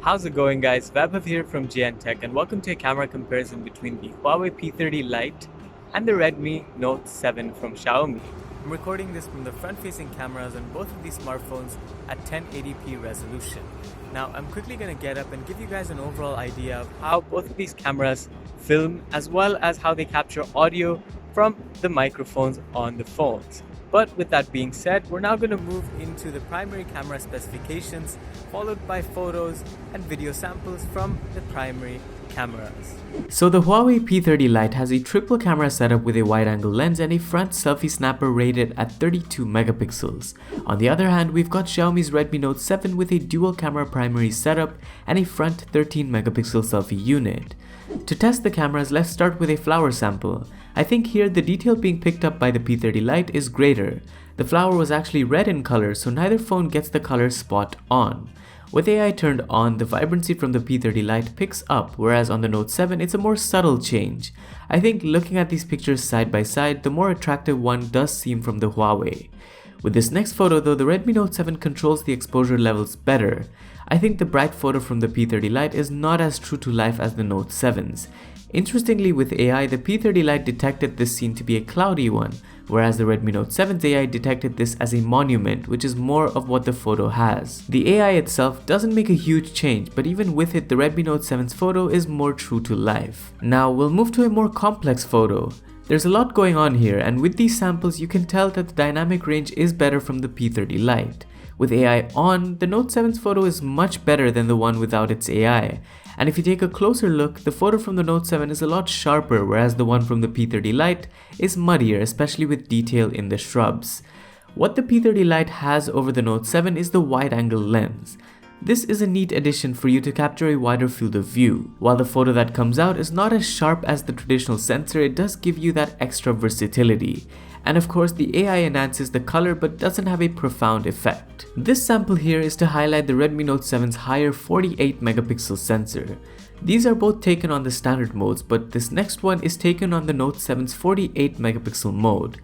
How's it going, guys? Vaibhav here from GN Tech, and welcome to a camera comparison between the Huawei P30 Lite and the Redmi Note 7 from Xiaomi. I'm recording this from the front-facing cameras on both of these smartphones at 1080p resolution. Now, I'm quickly going to get up and give you guys an overall idea of how both of these cameras film, as well as how they capture audio from the microphones on the phones. But with that being said, we're now going to move into the primary camera specifications, followed by photos and video samples from the primary cameras. So the Huawei P30 Lite has a triple camera setup with a wide-angle lens and a front selfie snapper rated at 32 megapixels. On the other hand, we've got Xiaomi's Redmi Note 7 with a dual camera primary setup and a front 13 megapixel selfie unit. To test the cameras, let's start with a flower sample. I think here the detail being picked up by the P30 Lite is greater. The flower was actually red in color, so neither phone gets the color spot on. With AI turned on, the vibrancy from the P30 Lite picks up, whereas on the Note 7 it's a more subtle change. I think looking at these pictures side by side, the more attractive one does seem from the Huawei. With this next photo though, the Redmi Note 7 controls the exposure levels better. I think the bright photo from the P30 Lite is not as true to life as the Note 7's. Interestingly, with AI, the P30 Lite detected this scene to be a cloudy one, whereas the Redmi Note 7's AI detected this as a monument, which is more of what the photo has. The AI itself doesn't make a huge change, but even with it, the Redmi Note 7's photo is more true to life. Now we'll move to a more complex photo. There's a lot going on here, and with these samples you can tell that the dynamic range is better from the P30 Lite. With AI on, the Note 7's photo is much better than the one without its AI. And if you take a closer look, the photo from the Note 7 is a lot sharper, whereas the one from the P30 Lite is muddier, especially with detail in the shrubs. What the P30 Lite has over the Note 7 is the wide-angle lens. This is a neat addition for you to capture a wider field of view. While the photo that comes out is not as sharp as the traditional sensor, it does give you that extra versatility. And of course, the AI enhances the color but doesn't have a profound effect. This sample here is to highlight the Redmi Note 7's higher 48 megapixel sensor. These are both taken on the standard modes, but this next one is taken on the Note 7's 48 megapixel mode.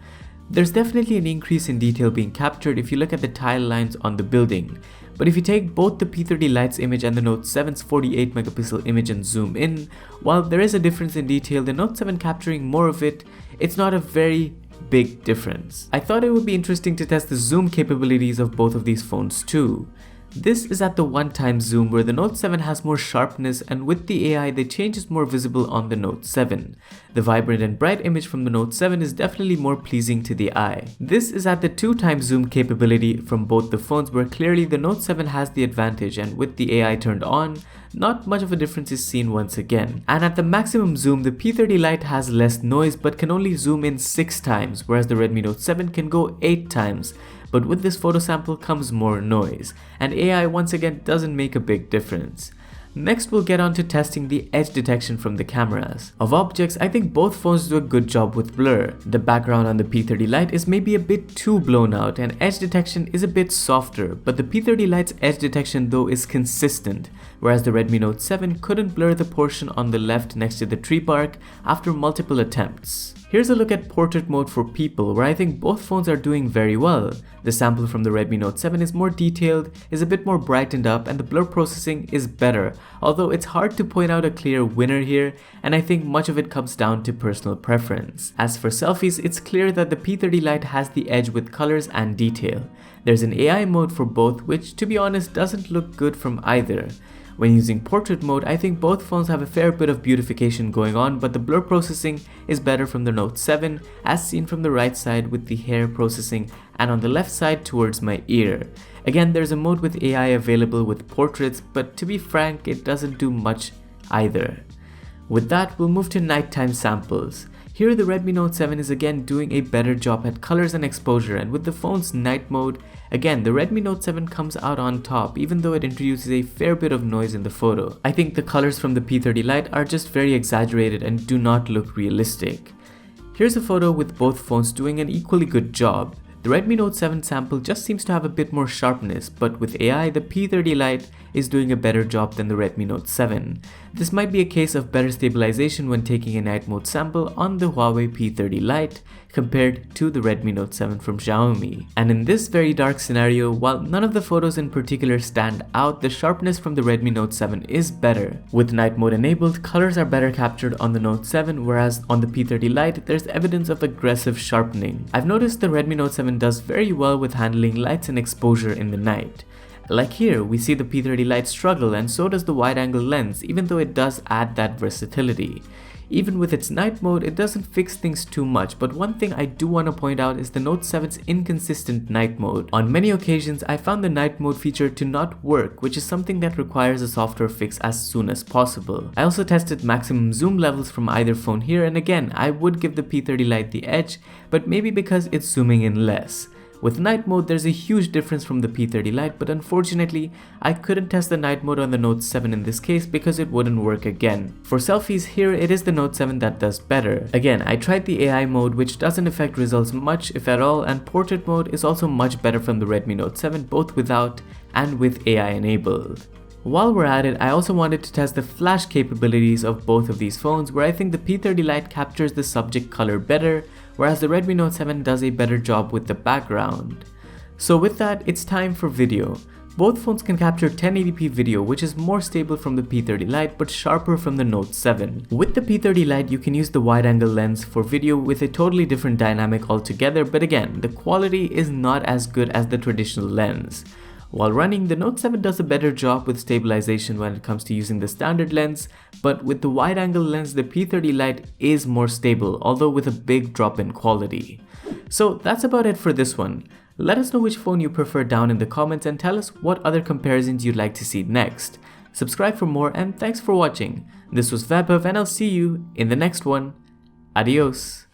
There's definitely an increase in detail being captured if you look at the tile lines on the building. But if you take both the P30 Lite's image and the Note 7's 48 megapixel image and zoom in, while there is a difference in detail, the Note 7 capturing more of it, it's not a very big difference. I thought it would be interesting to test the zoom capabilities of both of these phones too. This is at the one-time zoom where the Note 7 has more sharpness, and with the AI the change is more visible on the Note 7. The vibrant and bright image from the Note 7 is definitely more pleasing to the eye. This is at the two-time zoom capability from both the phones, where clearly the Note 7 has the advantage, and with the AI turned on, not much of a difference is seen once again. And at the maximum zoom, the P30 Lite has less noise but can only zoom in 6 times, whereas the Redmi Note 7 can go 8 times. But with this photo sample comes more noise, and AI once again doesn't make a big difference. Next we'll get on to testing the edge detection from the cameras. Of objects, I think both phones do a good job with blur. The background on the P30 Lite is maybe a bit too blown out and edge detection is a bit softer, but the P30 Lite's edge detection though is consistent, whereas the Redmi Note 7 couldn't blur the portion on the left next to the tree bark after multiple attempts. Here's a look at portrait mode for people, where I think both phones are doing very well. The sample from the Redmi Note 7 is more detailed, is a bit more brightened up, and the blur processing is better, although it's hard to point out a clear winner here, and I think much of it comes down to personal preference. As for selfies, it's clear that the P30 Lite has the edge with colors and detail. There's an AI mode for both, which to be honest doesn't look good from either. When using portrait mode, I think both phones have a fair bit of beautification going on, but the blur processing is better from the Note 7, as seen from the right side with the hair processing and on the left side towards my ear. Again, there's a mode with AI available with portraits, but to be frank, it doesn't do much either. With that, we'll move to nighttime samples. Here the Redmi Note 7 is again doing a better job at colors and exposure, and with the phone's night mode, again the Redmi Note 7 comes out on top even though it introduces a fair bit of noise in the photo. I think the colors from the P30 Lite are just very exaggerated and do not look realistic. Here's a photo with both phones doing an equally good job. The Redmi Note 7 sample just seems to have a bit more sharpness, but with AI, the P30 Lite is doing a better job than the Redmi Note 7. This might be a case of better stabilization when taking a night mode sample on the Huawei P30 Lite compared to the Redmi Note 7 from Xiaomi. And in this very dark scenario, while none of the photos in particular stand out, the sharpness from the Redmi Note 7 is better. With night mode enabled, colors are better captured on the Note 7, whereas on the P30 Lite, there's evidence of aggressive sharpening. I've noticed the Redmi Note 7 does very well with handling lights and exposure in the night. Like here, we see the P30 Lite struggle, and so does the wide-angle lens, even though it does add that versatility. Even with its night mode, it doesn't fix things too much, but one thing I do want to point out is the Note 7's inconsistent night mode. On many occasions, I found the night mode feature to not work, which is something that requires a software fix as soon as possible. I also tested maximum zoom levels from either phone here, and again, I would give the P30 Lite the edge, but maybe because it's zooming in less. With night mode, there's a huge difference from the P30 Lite, but unfortunately, I couldn't test the night mode on the Note 7 in this case because it wouldn't work again. For selfies here, it is the Note 7 that does better. Again, I tried the AI mode, which doesn't affect results much if at all, and portrait mode is also much better from the Redmi Note 7, both without and with AI enabled. While we're at it, I also wanted to test the flash capabilities of both of these phones, where I think the P30 Lite captures the subject color better, whereas the Redmi Note 7 does a better job with the background. So with that, it's time for video. Both phones can capture 1080p video, which is more stable from the P30 Lite but sharper from the Note 7. With the P30 Lite, you can use the wide-angle lens for video with a totally different dynamic altogether, but again, the quality is not as good as the traditional lens. While running, the Note 7 does a better job with stabilization when it comes to using the standard lens, but with the wide-angle lens, the P30 Lite is more stable, although with a big drop in quality. So that's about it for this one. Let us know which phone you prefer down in the comments and tell us what other comparisons you'd like to see next. Subscribe for more, and thanks for watching. This was Vaibhav, and I'll see you in the next one. Adios.